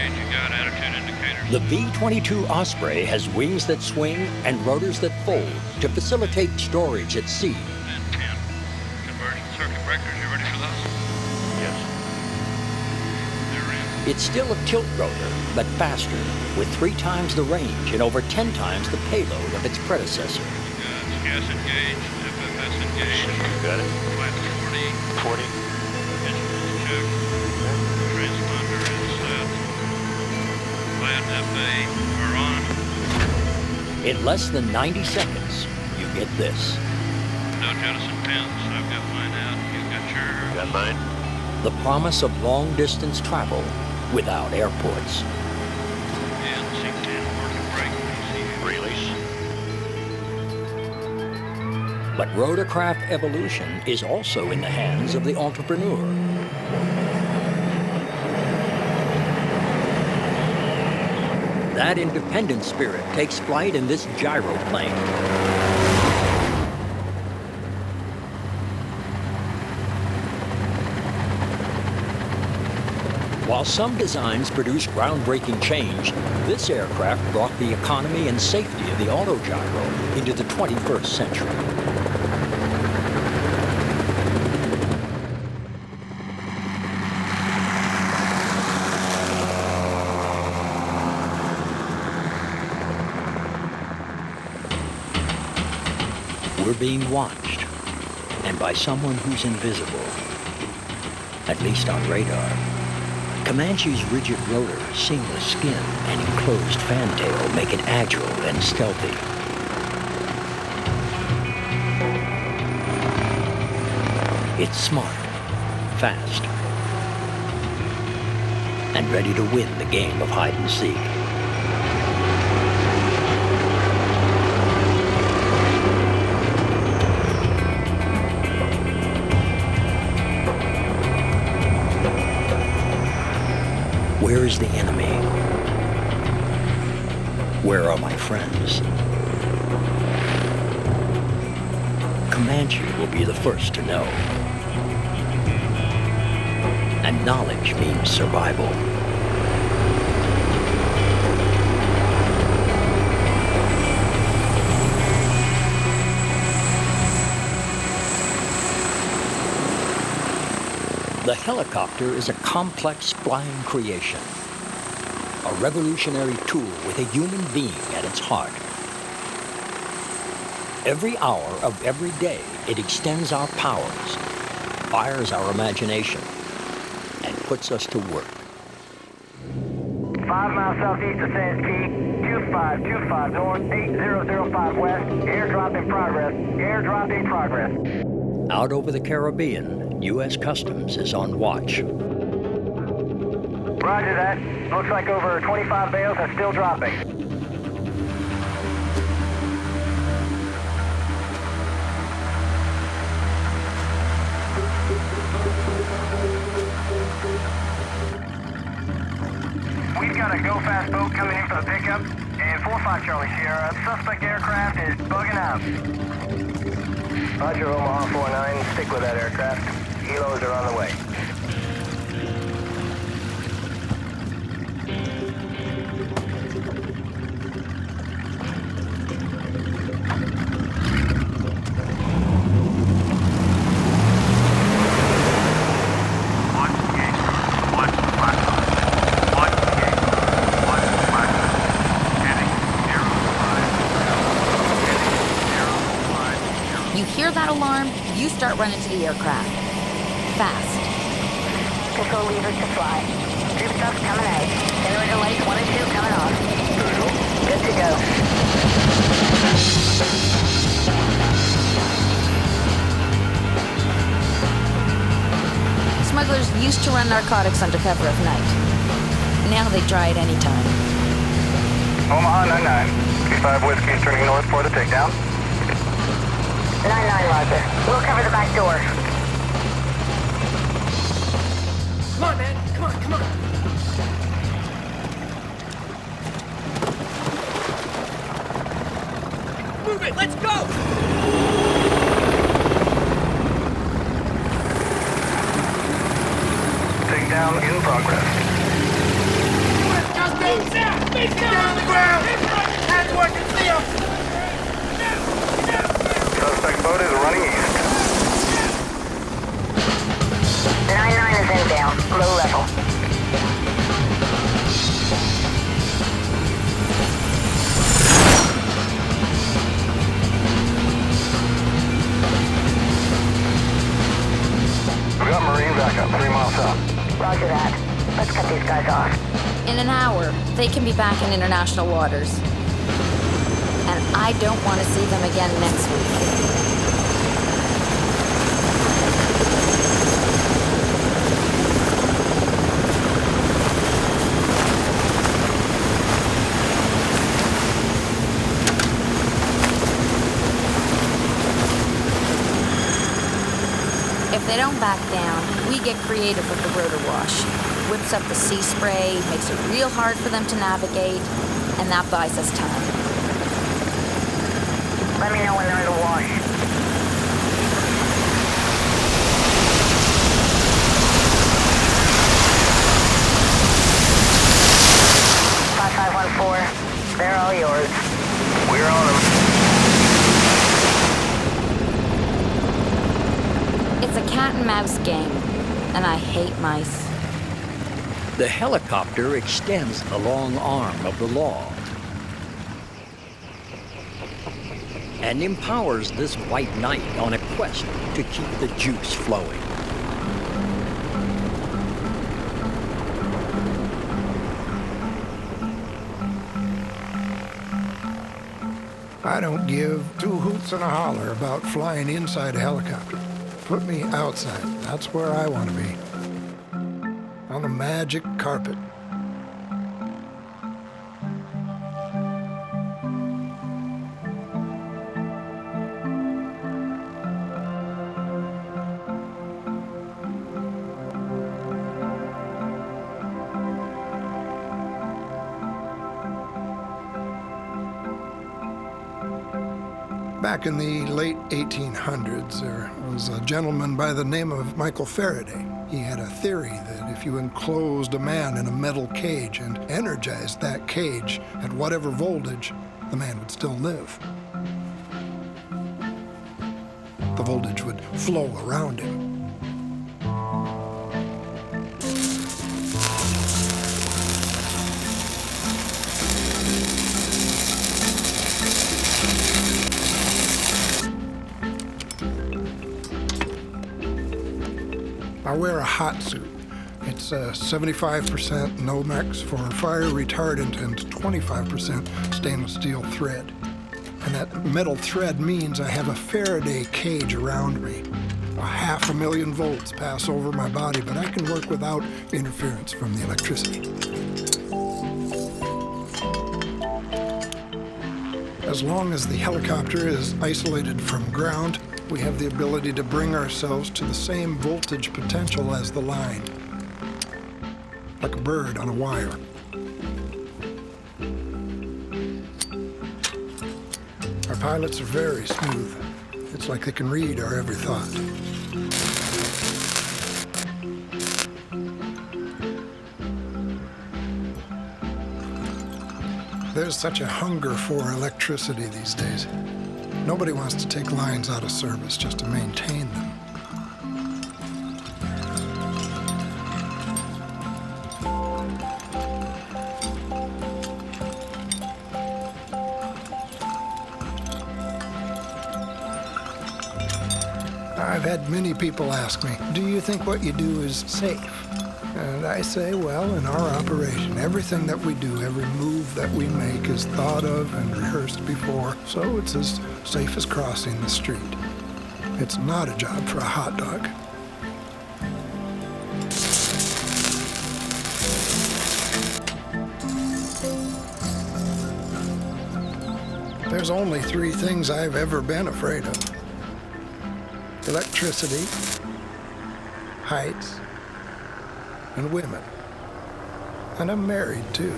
gauge you got, attitude indicators. The V-22 Osprey has wings that swing and rotors that fold to facilitate storage at sea. And 10. Conversion circuit breakers, you ready for those? Yes. They're in. It's still a tilt rotor, but faster, with 3 times the range and over 10 times the payload of its predecessor. You got gas engaged, FFS engaged. You got it. Flight 40. 40. Instruments checked. Transponder is set. Flight FA are on. In less than 90 seconds, you get this. No jettison pins. I've got mine out. You've got yours. Got mine. The promise of long-distance travel without airports. And C10 working brake. Release. But rotorcraft evolution is also in the hands of the entrepreneur. That independent spirit takes flight in this gyroplane. While some designs produce groundbreaking change, this aircraft brought the economy and safety of the autogyro into the 21st century. We're being watched, and by someone who's invisible, at least on radar. Comanche's rigid rotor, seamless skin, and enclosed fantail make it agile and stealthy. It's smart, fast, and ready to win the game of hide and seek. Where is the enemy? Where are my friends? Comanche will be the first to know. And knowledge means survival. The helicopter is a complex flying creation, a revolutionary tool with a human being at its heart. Every hour of every day, it extends our powers, fires our imagination, and puts us to work. 5 miles southeast of Sands Key, 2525 north, 8005 west, airdrop in progress, airdrop in progress. Out over the Caribbean, U.S. Customs is on watch. Roger that. Looks like over 25 bales are still dropping. We've got a go-fast boat coming in for the pickup, and 4-5 Charlie Sierra. Suspect aircraft is bugging out. Roger, Omaha 49. Stick with that aircraft. Helos are on the way. You hear that alarm, you start running to the aircraft. Fast. Control levers to fly. Troop stuff coming out. Generator lights 1 and 2 coming off. Good to go. Smugglers used to run narcotics undercover at night. Now they try it anytime. Omaha 99. 35 Whiskey is turning north for the takedown. 99 Roger. We'll cover the back door. Come on, man. Come on, come on. Move it. Let's go. Takedown in progress. Face down! Face down! Get on the ground! Hands where I can see him! Suspect boat is running east. 99 is inbound, low level. We got Marine backup, 3 miles out. Roger that. Let's cut these guys off. In an hour, they can be back in international waters. And I don't want to see them again next week. If they don't back down, we get creative with the rotor wash. Whips up the sea spray, makes it real hard for them to navigate, and that buys us time. Let me know when they're in the wash. They're all yours. We're on them. It's a cat and mouse game, and I hate mice. The helicopter extends the long arm of the law and empowers this white knight on a quest to keep the juice flowing. I don't give two hoots and a holler about flying inside a helicopter. Put me outside. That's where I want to be. On a magic carpet. Back in the late 1800s, there was a gentleman by the name of Michael Faraday. He had a theory that if you enclosed a man in a metal cage and energized that cage at whatever voltage, the man would still live. The voltage would flow around him. I wear a hot suit. It's 75% Nomex for fire retardant and 25% stainless steel thread. And that metal thread means I have a Faraday cage around me. 500,000 volts pass over my body, but I can work without interference from the electricity. As long as the helicopter is isolated from ground, we have the ability to bring ourselves to the same voltage potential as the line, like a bird on a wire. Our pilots are very smooth. It's like they can read our every thought. There's such a hunger for electricity these days. Nobody wants to take lines out of service just to maintain them. I've had many people ask me, do you think what you do is safe? And I say, well, in our operation, everything that we do, every move that we make is thought of and rehearsed before, so it's as safe as crossing the street. It's not a job for a hot dog. There's only 3 things I've ever been afraid of. Electricity, heights, and women. And I'm married, too.